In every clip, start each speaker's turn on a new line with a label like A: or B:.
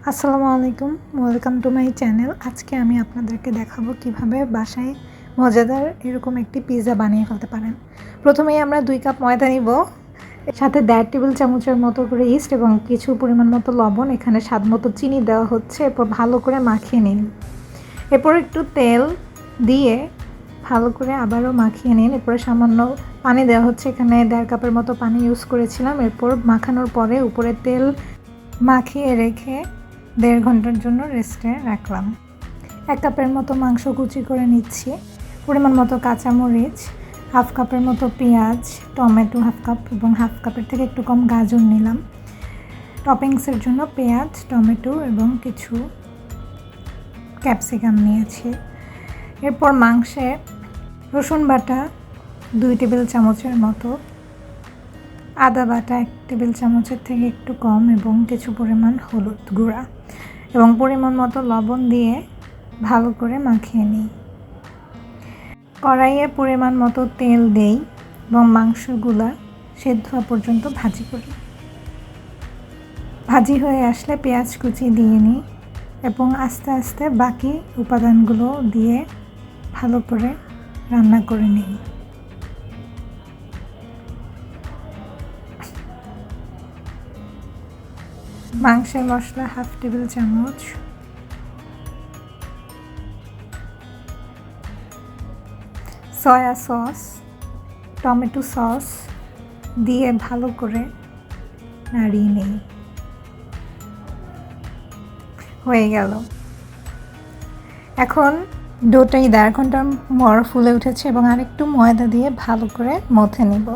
A: আসসালামু আলাইকুম, welcome to my channel. আজকে আমি আপনাদেরকে দেখাবো কিভাবে বাসায় মজাদার এরকম একটি পিৎজা বানিয়ে ফেলতে পারেন। প্রথমেই আমরা 2 কাপ ময়দা নিব, সাথে 1.5 টেবিল চামচের মতো করে ইস্ট এবং কিছু পরিমাণ মতো লবণ, এখানে স্বাদ মতো চিনি দেওয়া হচ্ছে। এরপর ভালো করে মাখিয়ে নিন। এরপর একটু তেল দিয়ে ভালো করে আবারও মাখিয়ে নিন। এরপরে সামান্য পানি দেওয়া হচ্ছে, এখানে 1.5 কাপের মতো পানি ইউজ করেছিলাম। এরপর মাখানোর পরে উপরে তেল মাখিয়ে রেখে 1.5 ঘন্টার জন্য রেস্টে রাখলাম। 1 কাপের মতো মাংস কুচি করে নিচ্ছি, পরিমাণ মতো কাঁচামরিচ, 1/2 কাপের মতো পেঁয়াজ, টমেটো 1/2 কাপ এবং 1/2 কাপের থেকে একটু কম গাজর নিলাম। টপিংসের জন্য পেঁয়াজ, টমেটো এবং কিছু ক্যাপসিকাম নিয়েছি। এরপর মাংসে রসুন বাটা 2 টেবিল চামচের মতো, আদা বাটা 1 টেবিল চামচের থেকে একটু কম এবং কিছু পরিমাণ হলুদ গুঁড়া এবং পরিমাণ মতো লবণ দিয়ে ভালো করে মাখিয়ে নিই। কড়াইয়ে পরিমাণ মতো তেল দেই এবং মাংসগুলা সেদ্ধ হওয়া পর্যন্ত ভাজি করি। ভাজি হয়ে আসলে পেঁয়াজ কুচি দিয়ে নিই এবং আস্তে আস্তে বাকি উপাদানগুলো দিয়ে ভালো করে রান্না করে নিই। মাংসের মশলা 1/2 টেবিল চামচ, সয়া সস, টমেটো সস দিয়ে ভালো করে নাড়িয়ে নিই। হয়ে গেল। এখন ডোটাই 1.5 ঘন্টার পর ফুলে উঠেছে এবং আরেকটু ময়দা দিয়ে ভালো করে মথে নেব।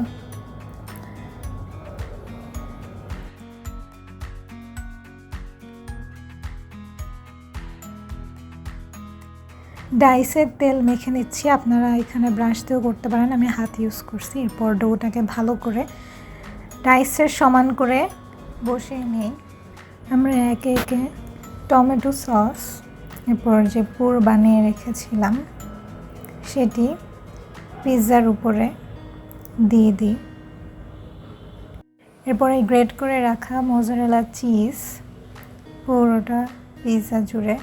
A: ডাইসের তেল মেখে নিচ্ছি, আপনারা এখানে ব্রাশ দিয়েও করতে পারেন, আমি হাত ইউজ করছি। এরপর ডোটাকে ভালো করে ডাইসের সমান করে বসিয়ে নিই। আমরা একে একে টমেটো সস, এরপর যে পুর বানিয়ে রেখেছিলাম সেটি পিৎজার উপরে দিয়ে দিই। এরপর এই গ্রেট করে রাখা মোজারেলা চিজ পুরোটা পিৎজা জুড়ে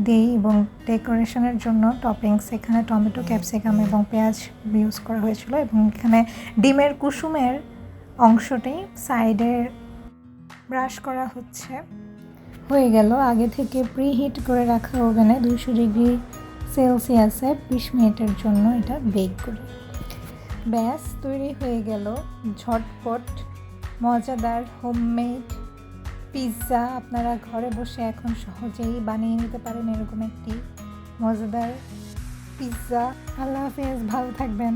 A: দিই এবং ডেকোরেশনের জন্য টপিংস এখানে টমেটো, ক্যাপসিকাম এবং পেঁয়াজ ইউজ করা হয়েছিল এবং এখানে ডিমের কুসুমের অংশটি সাইডে ব্রাশ করা হচ্ছে। হয়ে গেল। আগে থেকে প্রিহিট করে রাখা ওভেনে 200 ডিগ্রি সেলসিয়াসে 20 মিনিটের জন্য এটা বেক করি। ব্যাস তৈরি হয়ে গেল ঝটপট মজাদার হোমমেড পিৎজা। আপনারা ঘরে বসে এখন সহজেই বানিয়ে নিতে পারেন এরকম একটি মজাদার পিৎজা। আল্লাহ হাফেজ, ভালো থাকবেন।